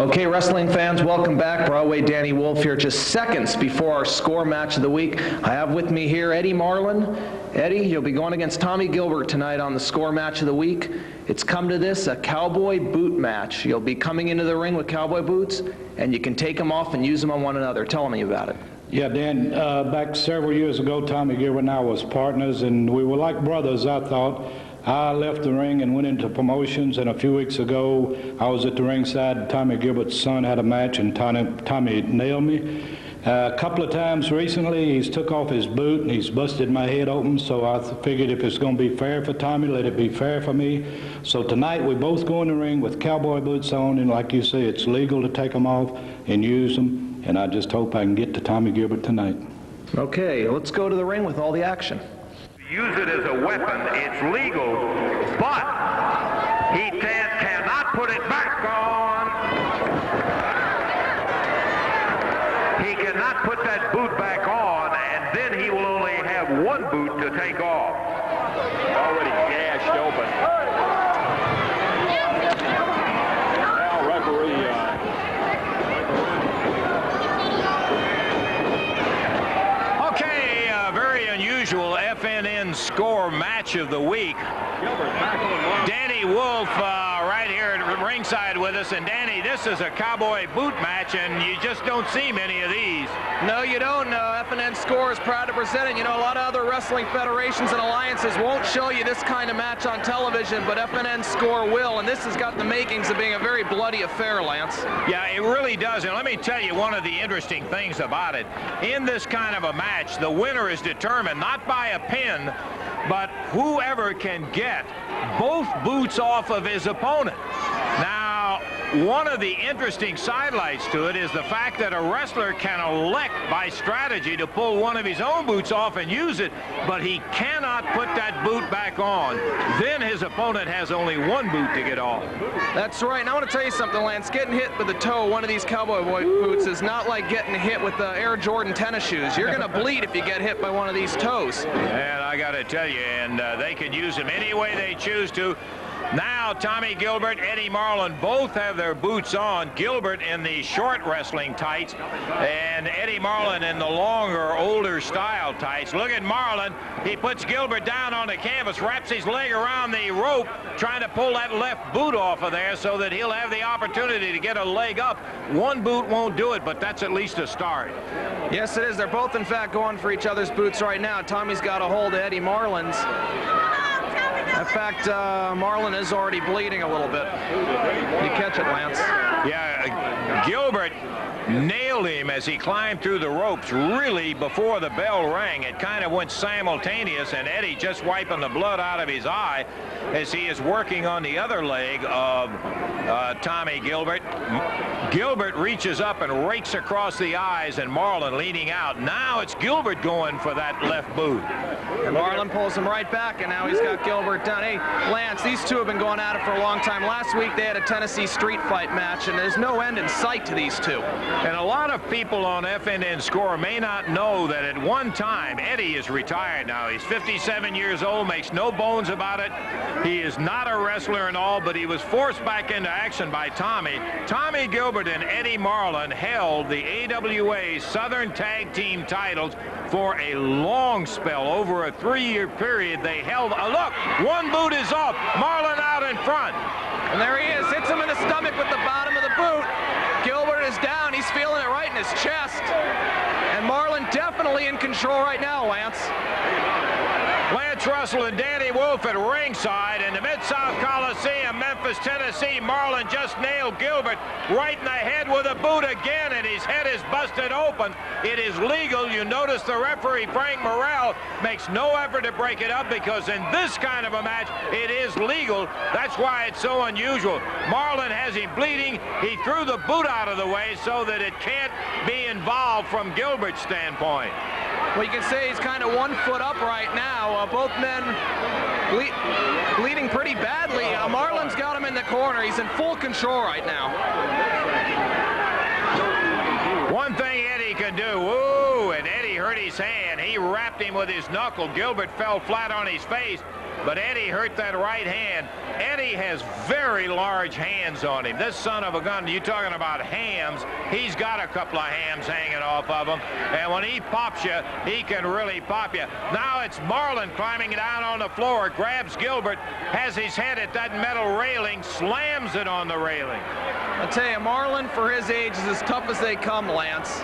Okay, wrestling fans, welcome back. Broadway Danny Wolf here, just seconds before our score match of the week. I have with me here Eddie Marlin. Eddie, you'll be going against Tommy Gilbert tonight on the score match of the week. It's come to this, a cowboy boot match. You'll be coming into the ring with cowboy boots, and you can take them off and use them on one another. Tell me about it. Yeah, Dan, back several years ago, Tommy Gilbert and I was partners, and we were like brothers, I thought. I left the ring and went into promotions, and a few weeks ago, I was at the ringside. Tommy Gilbert's son had a match, and Tommy nailed me. A couple of times recently, he's took off his boot, and he's busted my head open, so I figured if it's going to be fair for Tommy, let it be fair for me. So tonight, we both go in the ring with cowboy boots on, and like you say, it's legal to take them off and use them, and I just hope I can get to Tommy Gilbert tonight. Okay, let's go to the ring with all the action. Use it as a weapon, it's legal, but he cannot put it back on. He cannot put that boot back on, and then he will only have one boot to take off. Already gashed open. Now referee. Okay, very unusual FNN score match of the week. Danny Wolf right here at ringside with us. And Danny, this is a cowboy boot match, and you just don't see many of these. No, you don't. FNN Score is proud to present it. You know, a lot of other wrestling federations and alliances won't show you this kind of match on television, but FNN Score will, and this has got the makings of being a very bloody affair, Lance. Yeah, it really does. And let me tell you one of the interesting things about it. In this kind of a match, the winner is determined not by a pin, but whoever can get both boots off of his opponent. Now, one of the interesting sidelights to it is the fact that a wrestler can elect by strategy to pull one of his own boots off and use it, but he cannot put that boot back on. Then his opponent has only one boot to get off. That's right. And I want to tell you something, Lance. Getting hit with the toe, one of these cowboy boots, is not like getting hit with the Air Jordan tennis shoes. You're going to bleed if you get hit by one of these toes. And I got to tell you, and they can use them any way they choose to. Now, Tommy Gilbert, Eddie Marlin both have their boots on. Gilbert in the short wrestling tights, and Eddie Marlin in the longer, older style tights. Look at Marlin. He puts Gilbert down on the canvas, wraps his leg around the rope, trying to pull that left boot off of there so that he'll have the opportunity to get a leg up. One boot won't do it, but that's at least a start. Yes, it is. They're both, in fact, going for each other's boots right now. Tommy's got a hold of Eddie Marlin's. In fact, Marlin is already bleeding a little bit. You catch it, Lance. Yeah, Gilbert nailed him as he climbed through the ropes really before the bell rang. It kind of went simultaneous, and Eddie just wiping the blood out of his eye as he is working on the other leg of Tommy Gilbert. Gilbert reaches up and rakes across the eyes, and Marlin leaning out. Now it's Gilbert going for that left boot. And Marlin pulls him right back, and now he's got Gilbert down. Hey, Lance, these two have been going at it for a long time. Last week they had a Tennessee street fight match, and there's no end in sight to these two. And a lot of people on FNN Score may not know that at one time, Eddie is retired now. He's 57 years old, makes no bones about it. He is not a wrestler and all, but he was forced back into action by Tommy. Tommy Gilbert and Eddie Marlin held the AWA Southern Tag Team titles for a long spell. Over a 3-year period, they held. Look, one boot is off. Marlin out in front. And there he is. Hits him in the stomach with the bottom of the boot. Gilbert is down. He's feeling it right in his chest. And Marlin definitely in control right now, Lance. Lance Russell and Danny Wolf at ringside in the Mid-South Coliseum, Memphis, Tennessee. Marlin just nailed Gilbert right in the head with a boot again, and his head is busted open. It is legal. You notice the referee, Frank Morrell, makes no effort to break it up because in this kind of a match, it is legal. That's why it's so unusual. Marlin has him bleeding. He threw the boot out of the way so that it can't be involved from Gilbert's standpoint. Well, you can say he's kind of 1 foot up right now. Both men bleeding pretty badly. Marlin's got him in the corner. He's in full control right now. One thing Eddie can do, ooh, and Eddie hurt his hand. He wrapped him with his knuckle. Gilbert fell flat on his face. but Eddie hurt that right hand. Eddie has very large hands on him. This son of a gun, you talking about hams, he's got a couple of hams hanging off of him, and when he pops you, he can really pop you. Now it's Marlin climbing down on the floor, grabs Gilbert, has his head at that metal railing, slams it on the railing. I tell you, Marlin, for his age, is as tough as they come, Lance.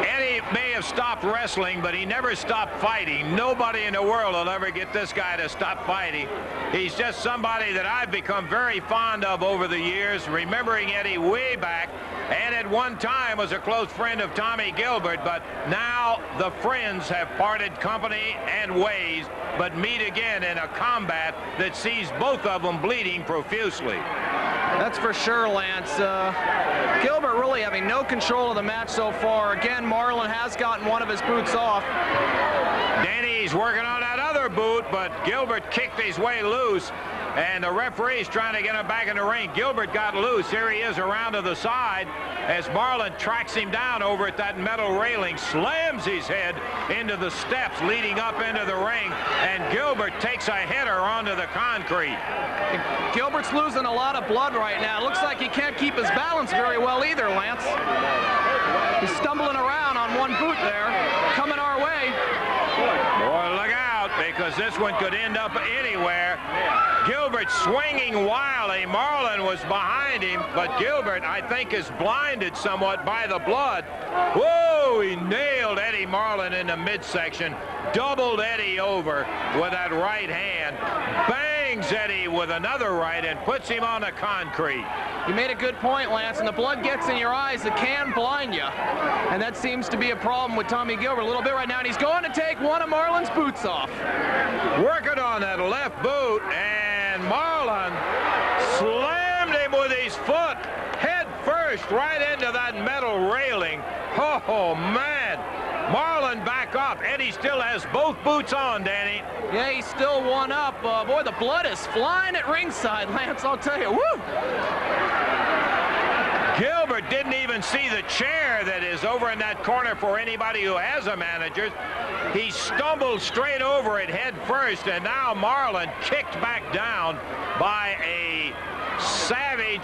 Eddie may have stopped wrestling, but he never stopped fighting. Nobody in the world will ever get this guy to stop fighting. He's just somebody that I've become very fond of over the years, remembering Eddie way back, and at one time was a close friend of Tommy Gilbert, but now the friends have parted company and ways, but meet again in a combat that sees both of them bleeding profusely. That's for sure, Lance. Gilbert really having no control of the match so far. Again, Marlin has gotten one of his boots off. Danny's working on that other boot, but Gilbert kicked his way loose, and the referee's trying to get him back in the ring. Gilbert got loose. Here he is around to the side as Marlin tracks him down over at that metal railing, slams his head into the steps leading up into the ring, and Gilbert takes a header onto the concrete. Gilbert's losing a lot of blood right now. It looks like he can't keep his balance very well either, Lance. He's stumbling around on one boot there, coming our way. Boy, look out, because this one could end up anywhere. Gilbert swinging wildly. Marlin was behind him, but Gilbert, I think, is blinded somewhat by the blood. Whoa, he nailed Eddie Marlin in the midsection, doubled Eddie over with that right hand, bangs Eddie with another right and puts him on the concrete. You made a good point, Lance, and the blood gets in your eyes. It can blind you, and that seems to be a problem with Tommy Gilbert a little bit right now, and he's going to take one of Marlin's boots off. Working on that left boot, and Marlin slammed him with his foot head first right into that metal railing. Oh, man. Marlin back up. Eddie still has both boots on, Danny. Yeah, he's still one up. Boy, the blood is flying at ringside, Lance, I'll tell you. Woo! Gilbert didn't even see the chair that is over in that corner for anybody who has a manager. He stumbled straight over it head first, and now Marlin kicked back down by a savage,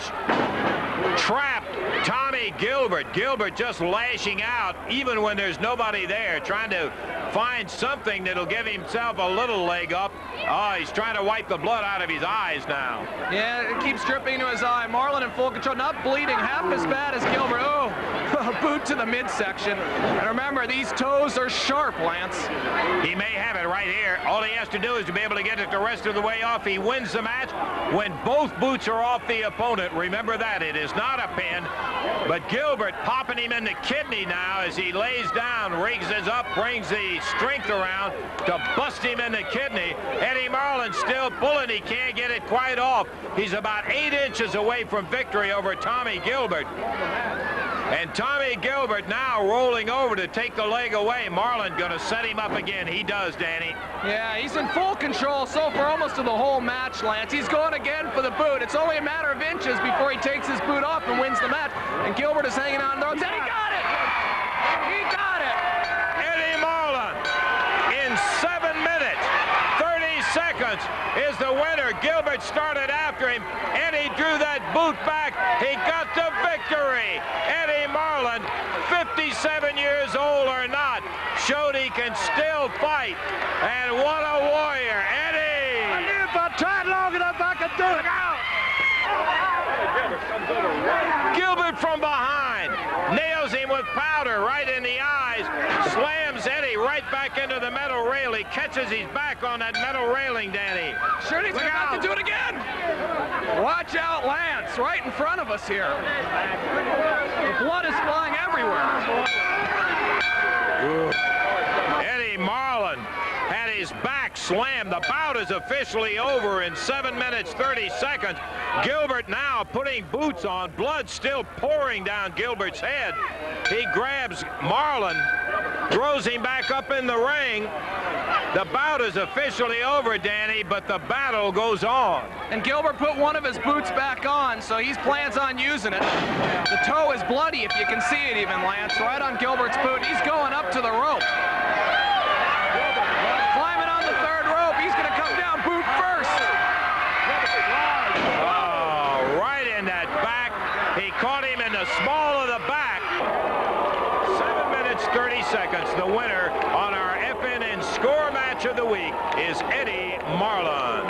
trapped Tommy Gilbert. Gilbert just lashing out even when there's nobody there, trying to find something that'll give himself a little leg up. Oh, he's trying to wipe the blood out of his eyes now. Yeah, it keeps dripping into his eye. Marlin in full control, not bleeding half as bad as Gilbert. Oh, a boot to the midsection. And remember, these toes are sharp, Lance. He may have it right here. All he has to do is to be able to get it the rest of the way off. He wins the match when both boots are off the opponent. Remember that. It is not a pin, but Gilbert popping him in the kidney now as he lays down, raises up, brings the strength around to bust him in the kidney. Eddie Marlin still pulling. He can't get it quite off. He's about 8 inches away from victory over Tommy Gilbert. And Tommy Gilbert now rolling over to take the leg away. Marlin going to set him up again. He does, Danny. Yeah, he's in full control so far almost to the whole match, Lance. He's going again for the boot. It's only a matter of inches before he takes his boot off and wins the match. And Gilbert is hanging on there. And he got it! He got it! Eddie Marlin in 7 minutes, 30 seconds is the winner. Gilbert started after him. Eddie drew that boot back. He got the victory. Eddie Marlin, 57 years old or not, showed he can still fight. And what a warrior. Eddie! I knew if I tried long enough, I could do it. Gilbert from behind nails him with powder right in the eyes, slams Eddie right back into the metal rail. He catches his back on that metal railing, Danny. Sure, he's about to do it again. Watch out, Lance, right in front of us here. The blood is flying everywhere. Eddie Marlin had his back slammed. The bout is officially over in 7 minutes, 30 seconds. Gilbert now putting boots on, blood still pouring down Gilbert's head. He grabs Marlin, throws him back up in the ring. The bout is officially over, Danny, but the battle goes on. And Gilbert put one of his boots back on, so he plans on using it. The toe is bloody, if you can see it even, Lance, right on Gilbert's boot. He's going up to the rope. Climbing on the third rope. He caught him in the small of the back. 7 minutes, 30 seconds. The winner on our FNN Score Match of the Week is Eddie Marlin.